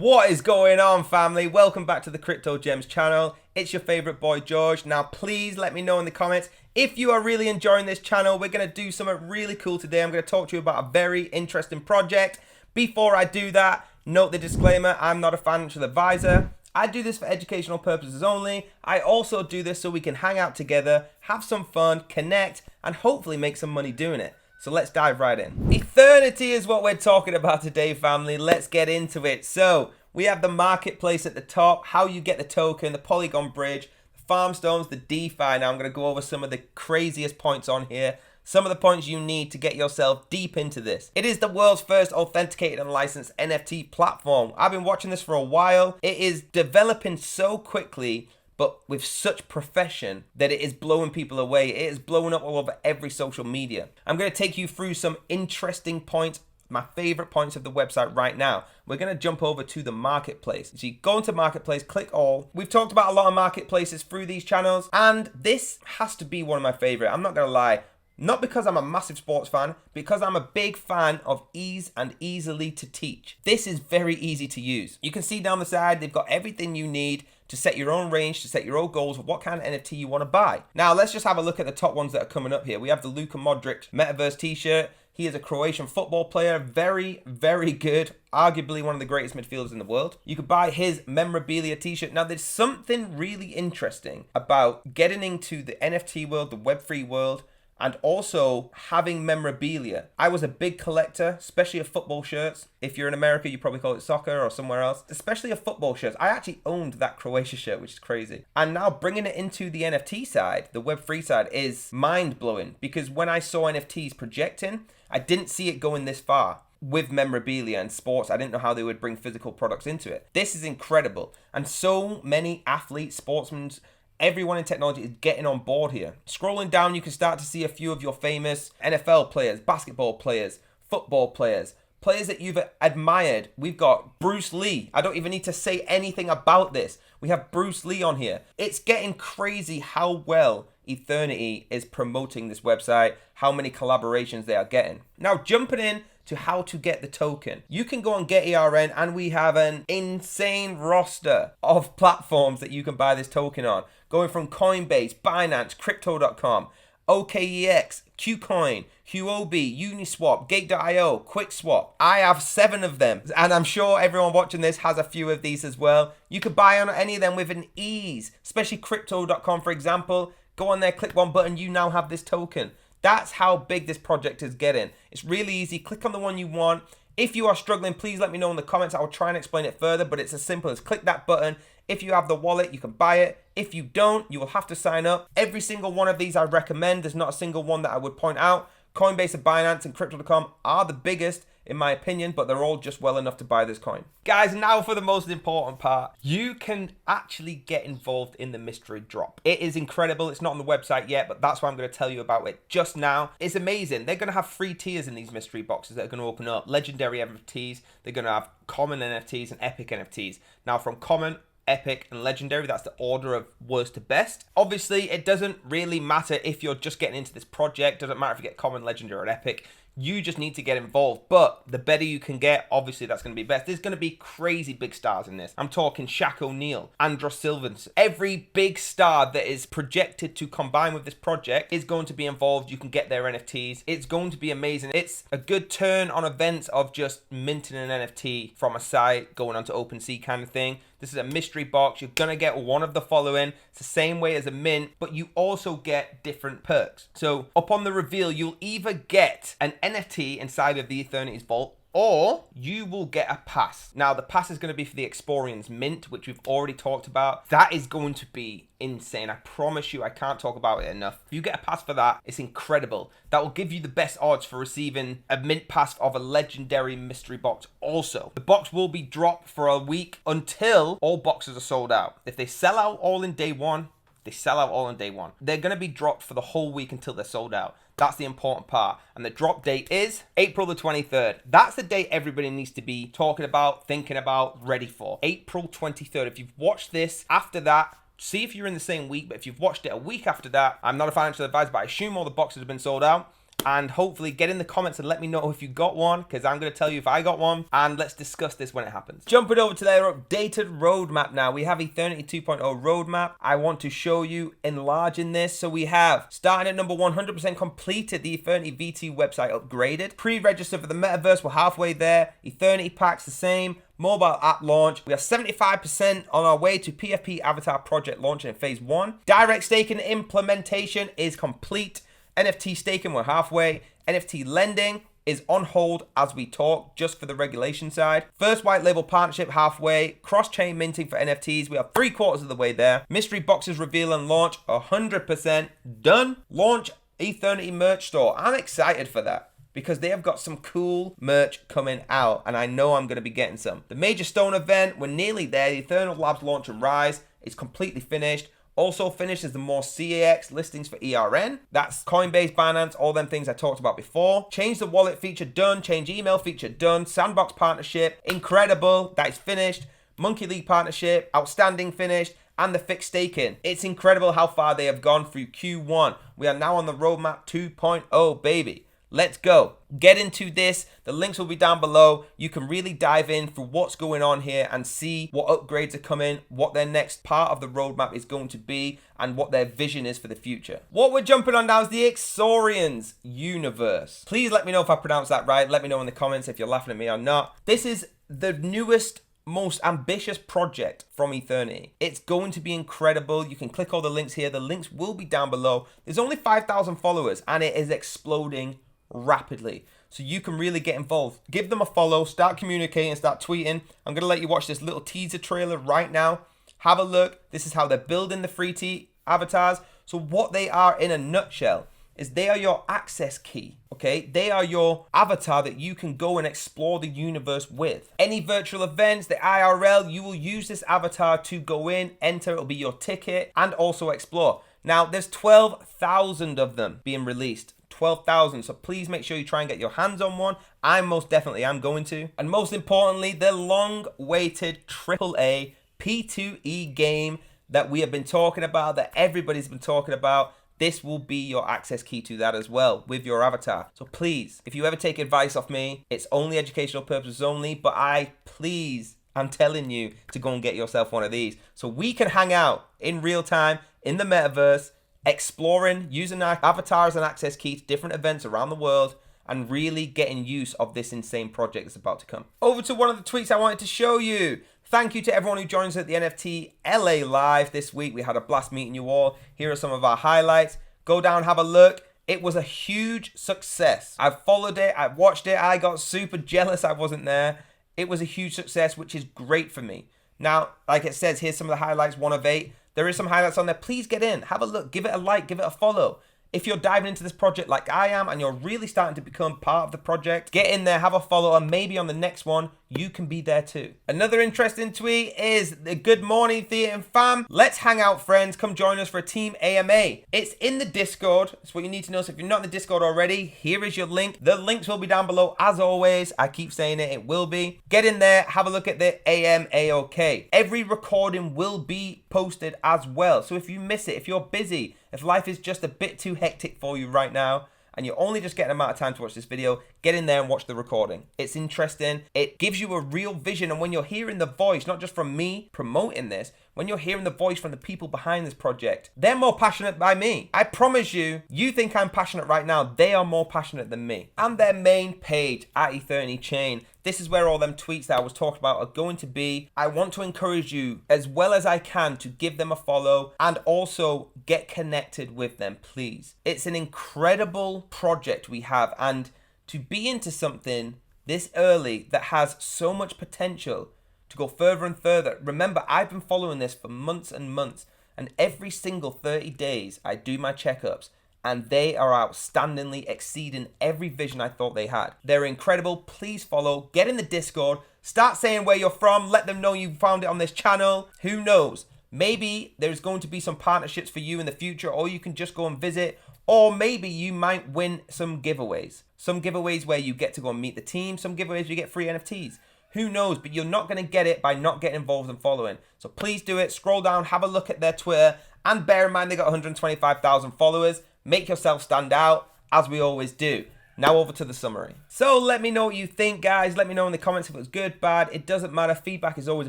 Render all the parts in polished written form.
What is going on, family? Welcome back to the Crypto Gems channel. It's your favorite boy George. Now please let me know in the comments if you are really enjoying this channel. We're going to do something really cool today. I'm going to talk to you about a very interesting project. Before I do that, note the disclaimer, I'm not a financial advisor. I do this for educational purposes only. I also do this so we can hang out together, have some fun, connect, and hopefully make some money doing it. So let's dive right in. Ethernity is what we're talking about today, family. Let's get into it. So we have the marketplace at the top, how you get the token, the Polygon bridge, the farm stones, the DeFi. Now I'm going to go over some of the craziest points on here. Some of the points you need to get yourself deep into this. It is the world's first authenticated and licensed NFT platform. I've been watching this for a while. It is developing so quickly, but with such profession that it is blowing people away. It is blowing up all over every social media. I'm going to take you through some interesting points, my favorite points of the website right now. We're going to jump over to the marketplace. So you go into marketplace, click all. We've talked about a lot of marketplaces through these channels, and this has to be one of my favorite. I'm not going to lie. Not because I'm a massive sports fan, because I'm a big fan of ease and easily to teach. This is very easy to use. You can see down the side, they've got everything you need to set your own range, to set your own goals of what kind of NFT you want to buy. Now, let's just have a look at the top ones that are coming up here. We have the Luka Modric Metaverse t-shirt. He is a Croatian football player, very, very good, arguably one of the greatest midfielders in the world. You could buy his memorabilia t-shirt. Now, there's something really interesting about getting into the NFT world, the Web3 world, and also having memorabilia. I was a big collector, especially of football shirts. If you're in America, you probably call it soccer or somewhere else, especially of football shirts. I actually owned that Croatia shirt, which is crazy. And now bringing it into the NFT side, the Web3 side, is mind-blowing, because when I saw NFTs projecting, I didn't see it going this far. With memorabilia and sports, I didn't know how they would bring physical products into it. This is incredible. And so many athletes, sportsmen, everyone in technology is getting on board here. Scrolling down, you can start to see a few of your famous NFL players, basketball players, football players, players that you've admired. We've got Bruce Lee. I don't even need to say anything about this. We have Bruce Lee on here. It's getting crazy how well Ethernity is promoting this website, how many collaborations they are getting. Now, jumping in to how to get the token. You can go on Get ERN, and we have an insane roster of platforms that you can buy this token on. Going from Coinbase, Binance, Crypto.com, OKEX, KuCoin, Huobi, Uniswap, Gate.io, QuickSwap. I have 7 of them, and I'm sure everyone watching this has a few of these as well. You could buy on any of them with an ease, especially Crypto.com, for example. Go on there, click one button, you now have this token. That's how big this project is getting. It's really easy. Click on the one you want. If you are struggling, please let me know in the comments. I will try and explain it further, but it's as simple as click that button. If you have the wallet, you can buy it. If you don't, you will have to sign up. Every single one of these I recommend. There's not a single one that I would point out. Coinbase and Binance and Crypto.com are the biggest, in my opinion, but they're all just well enough to buy this coin. Guys, now for the most important part. You can actually get involved in the mystery drop. It is incredible. It's not on the website yet, but that's why I'm going to tell you about it just now. It's amazing. They're going to have 3 tiers in these mystery boxes that are going to open up. Legendary NFTs. They're going to have common NFTs and epic NFTs. Now, from common, epic, and legendary, that's the order of worst to best. Obviously, it doesn't really matter if you're just getting into this project. Doesn't matter if you get common, legendary, or epic. You just need to get involved. But the better you can get, obviously that's going to be best. There's going to be crazy big stars in this. I'm talking Shaq O'Neal, Andros Silvans. Every big star that is projected to combine with this project is going to be involved. You can get their NFTs. It's going to be amazing. It's a good turn on events of just minting an NFT from a site, going onto OpenSea kind of thing. This is a mystery box. You're going to get one of the following. It's the same way as a mint, but you also get different perks. So upon the reveal, you'll either get an NFT inside of the Eternity's vault, or you will get a pass. Now, the pass is going to be for the Exporian's mint, which we've already talked about. That is going to be insane. I promise you, I can't talk about it enough. If you get a pass for that, it's incredible. That will give you the best odds for receiving a mint pass of a legendary mystery box also. The box will be dropped for a week until all boxes are sold out. If they sell out all in day one, they're going to be dropped for the whole week until they're sold out. That's the important part. And the drop date is April the 23rd. That's the date everybody needs to be talking about, thinking about, ready for. April 23rd. If you've watched this after that, see if you're in the same week. But if you've watched it a week after that, I'm not a financial advisor, but I assume all the boxes have been sold out. and hopefully get in the comments and let me know if you got one, because I'm going to tell you if I got one, and let's discuss this when it happens. Jumping over to their updated roadmap now. We have Ethernity 2.0 roadmap. I want to show you enlarging this. So we have, starting at number 100% completed the Ethernity V2 website upgraded. Pre-registered for the Metaverse, we're halfway there. Eternity packs the same. Mobile app launch. We are 75% on our way to PFP avatar project launch in phase 1. Direct staking implementation is complete. NFT staking, we're halfway. NFT lending is on hold as we talk, just for the regulation side. First white label partnership halfway. Cross-chain minting for NFTs, we are 3/4 of the way there. Mystery boxes reveal and launch 100% done. Launch Ethernity merch store. I'm excited for that, because they have got some cool merch coming out, and I know I'm going to be getting some. The Major Stone event, we're nearly there. The Eternal Labs launch and rise is completely finished. Also finished is the more CAX listings for ERN. That's Coinbase, Binance, all them things I talked about before. Change the wallet feature done. Change email feature done. Sandbox partnership, incredible. That is finished. Monkey League partnership, outstanding, finished. And the fixed staking. It's incredible how far they have gone through Q1. We are now on the roadmap 2.0, baby. Let's go. Get into this. The links will be down below. You can really dive in through what's going on here and see what upgrades are coming, what their next part of the roadmap is going to be, and what their vision is for the future. What we're jumping on now is the Exorians universe. Please let me know if I pronounced that right. Let me know in the comments if you're laughing at me or not. This is the newest, most ambitious project from Ethernity. It's going to be incredible. You can click all the links here. The links will be down below. There's only 5,000 followers and it is exploding rapidly, so you can really get involved. Give them a follow, start communicating, start tweeting. I'm gonna let you watch this little teaser trailer right now. Have a look. This is how they're building the free T avatars. So what they are in a nutshell is they are your access key, okay? They are your avatar that you can go and explore the universe with. Any virtual events, the IRL, you will use this avatar to go in, enter, it'll be your ticket, and also explore. Now, there's 12,000 of them being released. 12,000, so please make sure you try and get your hands on one. I most definitely am going to. And most importantly, the long-awaited AAA P2E game that we have been talking about, that everybody's been talking about. This will be your access key to that as well with your avatar. So please, if you ever take advice off me, it's only educational purposes only, but I'm telling you to go and get yourself one of these so we can hang out in real time in the metaverse, exploring, using our avatars and access key to different events around the world, and really getting use of this insane project that's about to come. Over to one of the tweets I wanted to show you. Thank you to everyone who joins us at the NFT LA Live this week. We had a blast meeting you all. Here are some of our highlights. Go down, have a look. It was a huge success. I followed it, I watched it, I got super jealous I wasn't there. It was a huge success, which is great for me. Now, like it says, here's some of the highlights, 1 of 8. There is some highlights on there. Please get in, have a look, give it a like, give it a follow. If you're diving into this project like I am and you're really starting to become part of the project, get in there, have a follow, and maybe on the next one, you can be there too. Another interesting tweet is the good morning theater fam. Let's hang out, friends. Come join us for a team AMA. It's in the Discord. That's what you need to know. So if you're not in the Discord already, here is your link. The links will be down below as always. I keep saying it, it will be. Get in there, have a look at the AMAOK. Every recording will be posted as well. So if you miss it, if you're busy, if life is just a bit too hectic for you right now, and you're only just getting an amount of time to watch this video, get in there and watch the recording. It's interesting. It gives you a real vision. And when you're hearing the voice, not just from me promoting this, when you're hearing the voice from the people behind this project, they're more passionate by me. I promise you, you think I'm passionate right now, they are more passionate than me. And their main page at Ethernity Chain, this is where all them tweets that I was talking about are going to be. I want to encourage you as well as I can to give them a follow and also get connected with them, please. It's an incredible project we have, and to be into something this early that has so much potential to go further and further. Remember, I've been following this for months and months, and every single 30 days I do my checkups, and they are outstandingly exceeding every vision I thought they had. They're incredible. Please follow, get in the Discord, start saying where you're from, let them know you found it on this channel. Who knows? Maybe there's going to be some partnerships for you in the future, or you can just go and visit, or maybe you might win some giveaways. Some giveaways where you get to go and meet the team, some giveaways where you get free NFTs. Who knows? But you're not going to get it by not getting involved and following. So please do it. Scroll down, have a look at their Twitter, and bear in mind they got 125,000 followers. Make yourself stand out. as we always do. Now over to the summary. So let me know what you think, guys. Let me know in the comments if it was good, bad. It doesn't matter. Feedback is always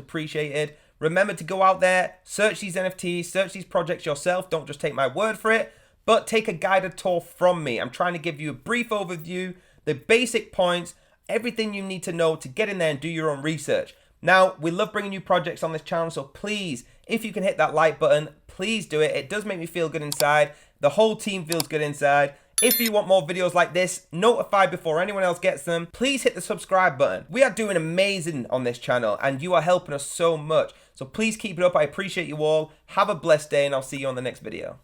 appreciated. Remember to go out there, search these NFTs, search these projects yourself. Don't just take my word for it, but take a guided tour from me. I'm trying to give you a brief overview, the basic points, everything you need to know to get in there and do your own research. Now, we love bringing you projects on this channel, so please, if you can hit that like button, please do it. It does make me feel good inside. The whole team feels good inside. If you want more videos like this, notified before anyone else gets them, please hit the subscribe button. We are doing amazing on this channel and you are helping us so much. So please keep it up. I appreciate you all. Have a blessed day and I'll see you on the next video.